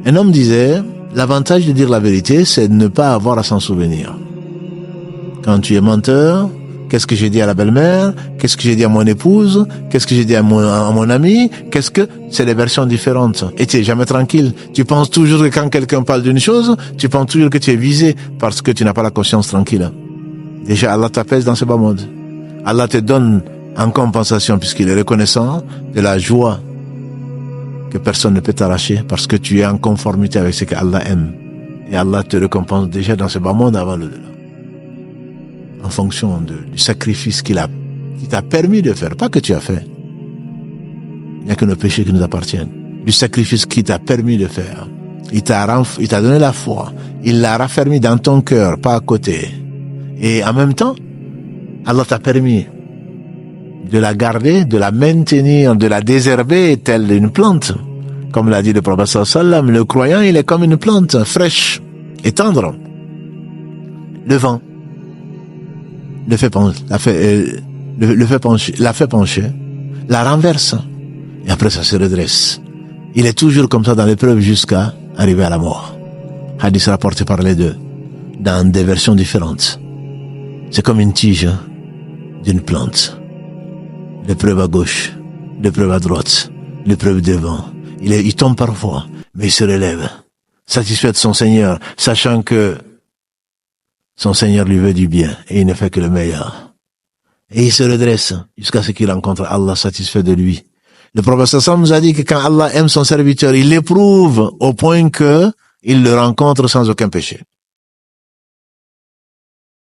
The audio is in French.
Un homme disait, l'avantage de dire la vérité, c'est de ne pas avoir à s'en souvenir. Quand tu es menteur, qu'est-ce que j'ai dit à la belle-mère? Qu'est-ce que j'ai dit à mon épouse? Qu'est-ce que j'ai dit à mon ami? C'est des versions différentes. Et tu es jamais tranquille. Tu penses toujours que quand quelqu'un parle d'une chose, tu penses toujours que tu es visé parce que tu n'as pas la conscience tranquille. Déjà, Allah t'apaise dans ce bas monde. Allah te donne en compensation, puisqu'il est reconnaissant, de la joie que personne ne peut t'arracher parce que tu es en conformité avec ce que Allah aime. Et Allah te récompense déjà dans ce bas monde avant le delà. En fonction du sacrifice qu'il t'a permis de faire, pas que tu as fait. Il n'y a que nos péchés qui nous appartiennent. Du sacrifice qu'il t'a permis de faire. Il t'a donné la foi. Il l'a raffermi dans ton cœur, pas à côté. Et en même temps, Allah t'a permis de la garder, de la maintenir, de la désherber telle une plante. Comme l'a dit le prophète sallallahu alayhi wa sallam, le croyant, il est comme une plante fraîche et tendre. Le vent la fait pencher, la renverse, et après ça se redresse. Il est toujours comme ça dans l'épreuve jusqu'à arriver à la mort. Hadith rapporté par les deux, dans des versions différentes. C'est comme une tige d'une plante. L'épreuve à gauche, l'épreuve à droite, l'épreuve devant. Il tombe parfois, mais il se relève, satisfait de son Seigneur, sachant que son Seigneur lui veut du bien et il ne fait que le meilleur. Et il se redresse jusqu'à ce qu'il rencontre Allah satisfait de lui. Le prophète sallam nous a dit que quand Allah aime son serviteur, il l'éprouve au point que il le rencontre sans aucun péché.